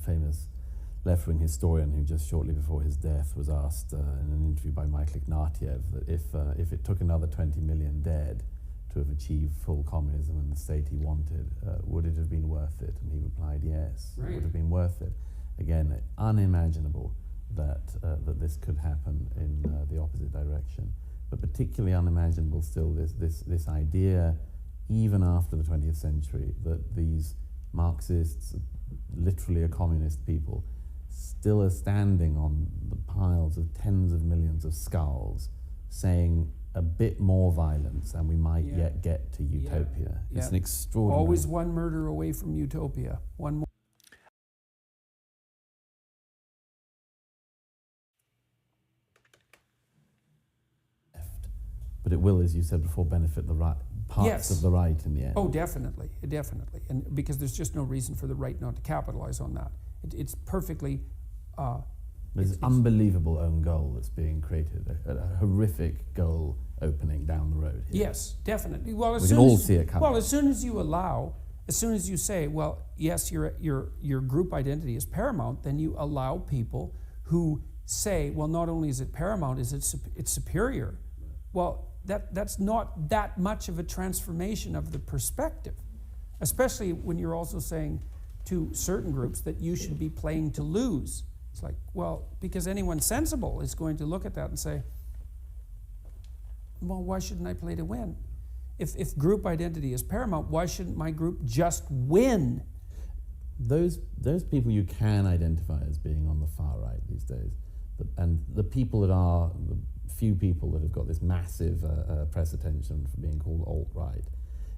famous left-wing historian who just shortly before his death was asked in an interview by Michael Ignatieff that if it took another 20 million dead to have achieved full communism and the state he wanted, would it have been worth it? And he replied, yes, right. It would have been worth it. Again, unimaginable that this could happen in the opposite direction, but particularly unimaginable still this idea, even after the 20th century, that these Marxists, literally a communist people, still are standing on the piles of tens of millions of skulls saying a bit more violence and we might yet get to utopia. It's an extraordinary... Always one murder away from utopia. One more. But it will, as you said before, benefit the right parts of the right in the end. Oh, definitely, definitely. And because there's just no reason for the right not to capitalize on that. It's perfectly... There's unbelievable own goal that's being created, a horrific goal opening down the road here. Yes, definitely. Well, we can all see it coming. Well, as soon as you allow, as soon as you say, well, yes, your group identity is paramount, then you allow people who say, well, not only is it paramount, it's superior. Well, that's not that much of a transformation of the perspective, especially when you're also saying to certain groups that you should be playing to lose. It's like, well, because anyone sensible is going to look at that and say, well, why shouldn't I play to win? If group identity is paramount, why shouldn't my group just win? Those people you can identify as being on the far right these days, and the people that are, the few people that have got this massive press attention for being called alt-right,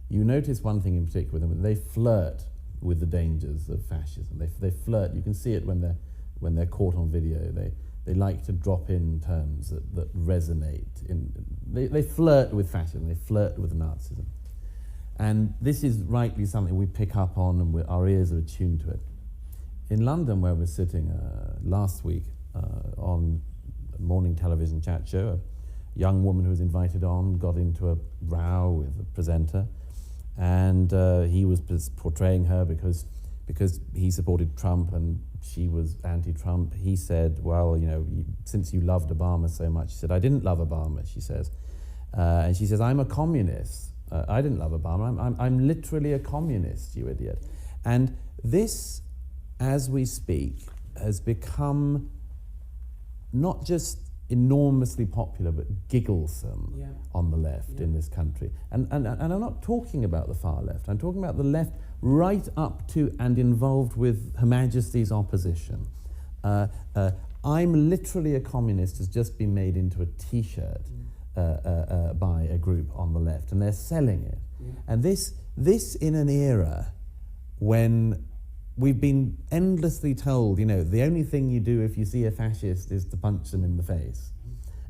you notice one thing in particular with them: they flirt with the dangers of fascism. They flirt. You can see it when they're caught on video. They like to drop in terms that resonate. They flirt with fascism. They flirt with Nazism, and this is rightly something we pick up on, and our ears are attuned to it. In London, where we're sitting last week on a morning television chat show, a young woman who was invited on got into a row with the presenter, and he was portraying her because he supported Trump and she was anti-Trump. He said, well, since you loved Obama so much, she said, I didn't love Obama, she says. And she says, I'm a communist. I didn't love Obama. I'm literally a communist, you idiot. And this, as we speak, has become not just enormously popular, but gigglesome on the left in this country. And I'm not talking about the far left. I'm talking about the left right up to and involved with Her Majesty's opposition. I'm literally a communist has just been made into a T-shirt by a group on the left, and they're selling it. And this in an era when we've been endlessly told, the only thing you do if you see a fascist is to punch them in the face.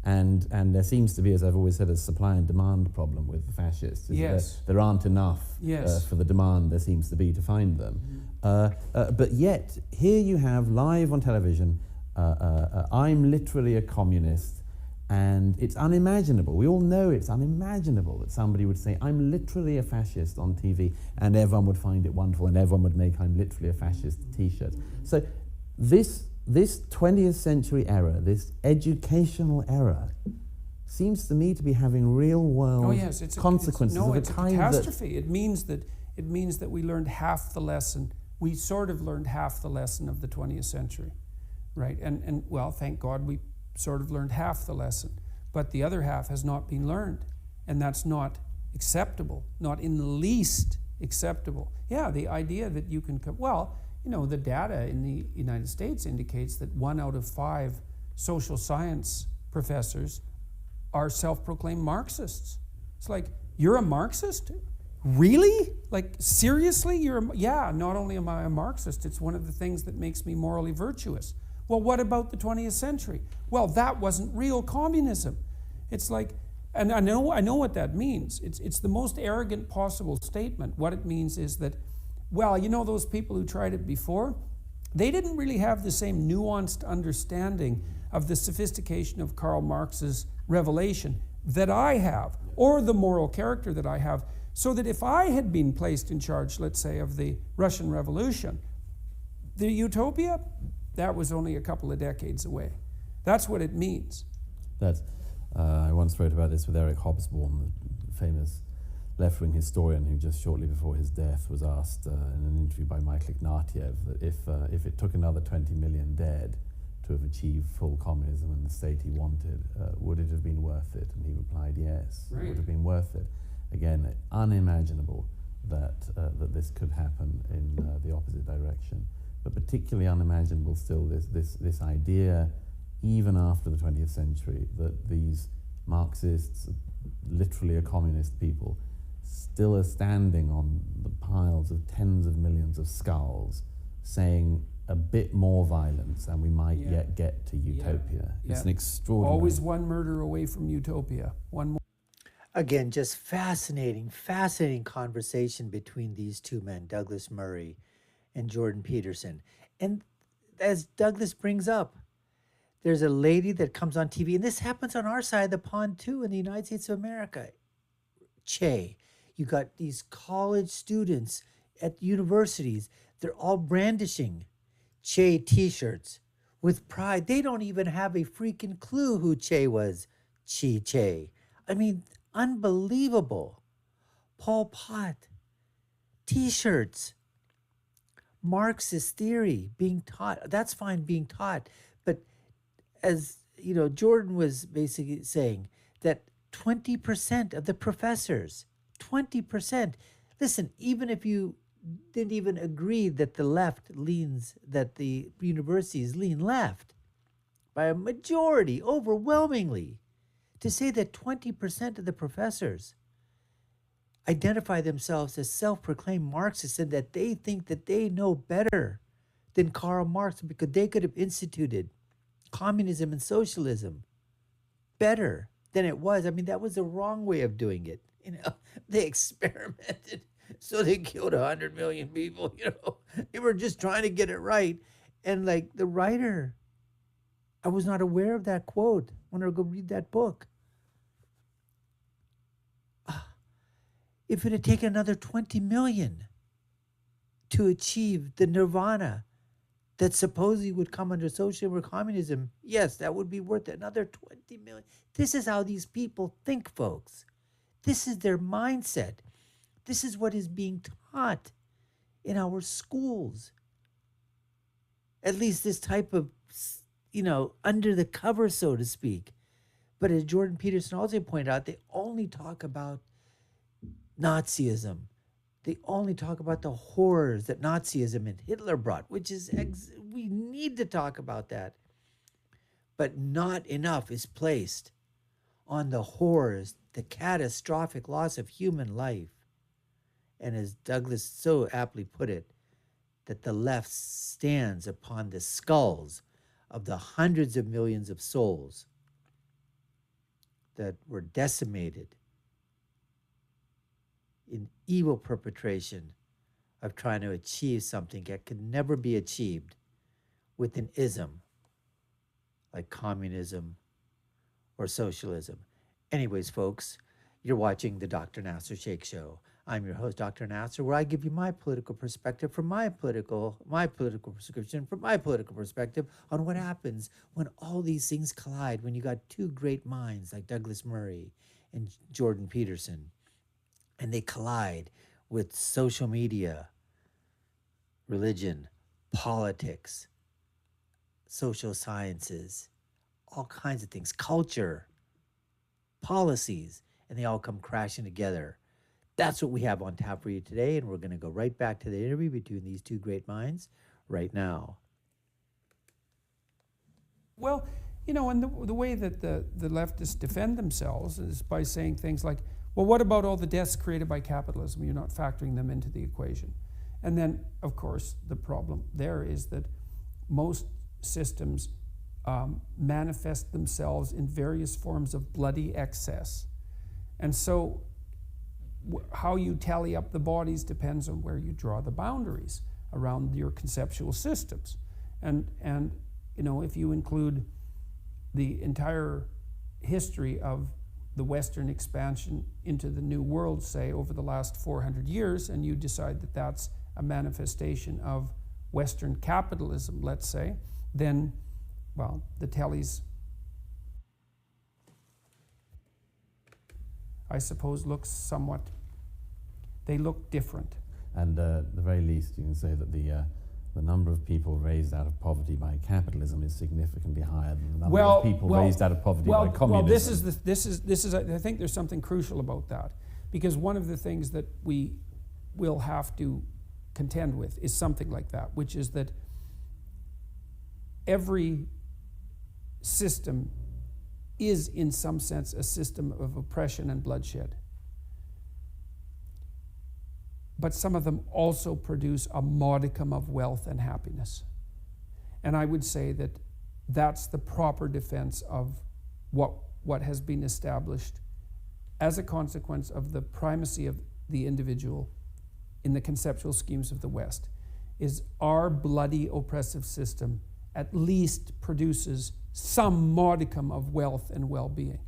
And there seems to be, as I've always said, a supply and demand problem with the fascists. There aren't enough for the demand there seems to be to find them. But yet, here you have, live on television, I'm literally a communist, and it's unimaginable. We all know it's unimaginable that somebody would say, I'm literally a fascist on TV, and everyone would find it wonderful, and everyone would make I'm literally a fascist t-shirts. So this 20th century era, this educational era, seems to me to be having real world consequences. It's a catastrophe. It means that we learned half the lesson. We sort of learned half the lesson of the 20th century, right? And well, thank God we sort of learned half the lesson, but the other half has not been learned, and that's not acceptable, not in the least acceptable. Yeah, the idea that you can come, well, the data in the United States indicates that 1 out of 5 social science professors are self-proclaimed Marxists. It's like, you're a Marxist? Really? Like, seriously? Yeah, not only am I a Marxist, it's one of the things that makes me morally virtuous. Well, what about the 20th century? Well, that wasn't real communism. It's like, and I know what that means. It's the most arrogant possible statement. What it means is that, well, those people who tried it before, they didn't really have the same nuanced understanding of the sophistication of Karl Marx's revelation that I have, or the moral character that I have, so that if I had been placed in charge, let's say, of the Russian Revolution, the utopia, that was only a couple of decades away. That's what it means. I once wrote about this with Eric Hobsbawm, the famous left-wing historian who just shortly before his death was asked in an interview by Michael Ignatieff that if it took another 20 million dead to have achieved full communism and the state he wanted, would it have been worth it? And he replied, yes, Right. it would have been worth it. Again, unimaginable that this could happen in the opposite direction, but particularly unimaginable still this idea, even after the 20th century, that these Marxists, literally a communist people, still are standing on the piles of tens of millions of skulls saying a bit more violence and we might yet get to utopia. It's an extraordinary... Always one murder away from utopia. One more. Again, just fascinating conversation between these two men, Douglas Murray and Jordan Peterson. And as Douglas brings up, there's a lady that comes on TV, and this happens on our side of the pond too in the United States of America. Che. You got these college students at universities. They're all brandishing Che t-shirts with pride. They don't even have a freaking clue who Che was. Che. I mean, unbelievable. Pol Pot. T-shirts. Marxist theory being taught. That's fine being taught. But as you know, Jordan was basically saying that 20% of the professors, 20%. Listen, even if you didn't even agree that the left leans, that the universities lean left by a majority, overwhelmingly, to say that 20% of the professors identify themselves as self-proclaimed Marxists and that they think that they know better than Karl Marx because they could have instituted communism and socialism better than it was. I mean, that was the wrong way of doing it. You know, they experimented, so they killed 100 million people. You know, they were just trying to get it right. And like the writer, I was not aware of that quote. I want to go read that book. If it had taken another 20 million to achieve the nirvana that supposedly would come under socialism or communism, yes, that would be worth it. Another 20 million. This is how these people think, folks. This is their mindset. This is what is being taught in our schools. At least this type of, you know, under the cover, so to speak. But as Jordan Peterson also pointed out, they only talk about Nazism. They only talk about the horrors that Nazism and Hitler brought, which is, we need to talk about that. But not enough is placed on the horrors, the catastrophic loss of human life. And as Douglas so aptly put it, that the left stands upon the skulls of the hundreds of millions of souls that were decimated in evil perpetration of trying to achieve something that could never be achieved with an ism like communism or socialism. Anyways, folks, you're watching the Dr. Nasir Shaikh Show. I'm your host, Dr. Nasir, where I give you my political perspective from my political prescription, from my political perspective on what happens when all these things collide, when you got two great minds like Douglas Murray and Jordan Peterson, and they collide with social media, religion, politics, social sciences, all kinds of things, culture, policies, and they all come crashing together. That's what we have on tap for you today, and we're going to go right back to the interview between these two great minds right now. Well, you know, and the way that the leftists defend themselves is by saying things like, well, what about all the deaths created by capitalism? You're not factoring them into the equation. And then, of course, the problem there is that most systems manifest themselves in various forms of bloody excess. And so how you tally up the bodies depends on where you draw the boundaries around your conceptual systems. And you know, if you include the entire history of the Western expansion into the New World, say, over the last 400 years, and you decide that that's a manifestation of Western capitalism, let's say, then, well, the tellies, I suppose, they look different. And at the very least, you can say that the number of people raised out of poverty by capitalism is significantly higher than the number of people raised out of poverty by communism. Well, this is. I think there's something crucial about that, because one of the things that we will have to contend with is something like that, which is that every system is, in some sense, a system of oppression and bloodshed. But some of them also produce a modicum of wealth and happiness. And I would say that that's the proper defense of what has been established as a consequence of the primacy of the individual in the conceptual schemes of the West, is our bloody oppressive system at least produces some modicum of wealth and well-being,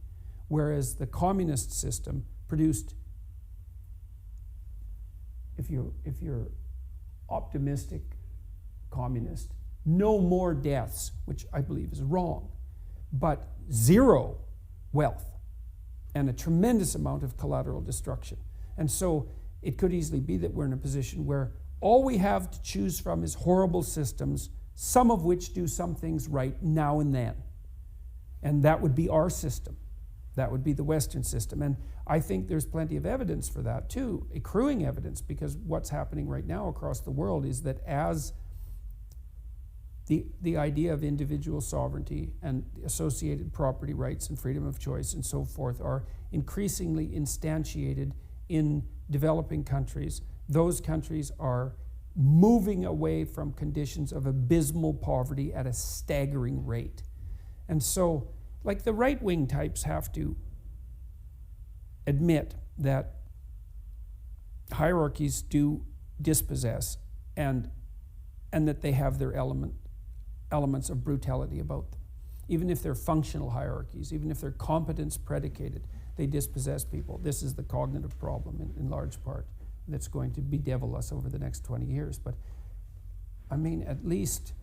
whereas the communist system produced, if you're optimistic communist, no more deaths, which I believe is wrong, but zero wealth and a tremendous amount of collateral destruction. And so it could easily be that we're in a position where all we have to choose from is horrible systems, some of which do some things right now and then. And that would be our system. That would be the Western system. And I think there's plenty of evidence for that too, accruing evidence, because what's happening right now across the world is that as the idea of individual sovereignty and associated property rights and freedom of choice and so forth are increasingly instantiated in developing countries, those countries are moving away from conditions of abysmal poverty at a staggering rate. And so, like, the right-wing types have to admit that hierarchies do dispossess and that they have their elements of brutality about them. Even if they're functional hierarchies, even if they're competence predicated, they dispossess people. This is the cognitive problem in large part that's going to bedevil us over the next 20 years. But I mean, at least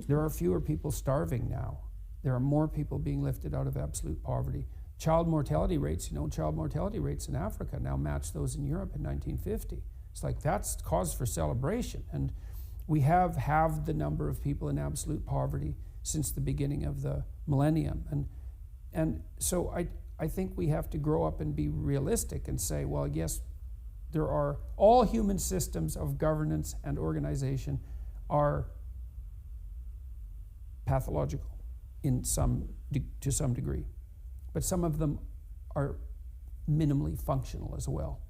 there are fewer people starving now. There are more people being lifted out of absolute poverty. Child mortality rates in Africa now match those in Europe in 1950. It's like, that's cause for celebration. And we have halved the number of people in absolute poverty since the beginning of the millennium. And so I think we have to grow up and be realistic and say, well, yes, there are, all human systems of governance and organization are pathological to some degree, but some of them are minimally functional as well.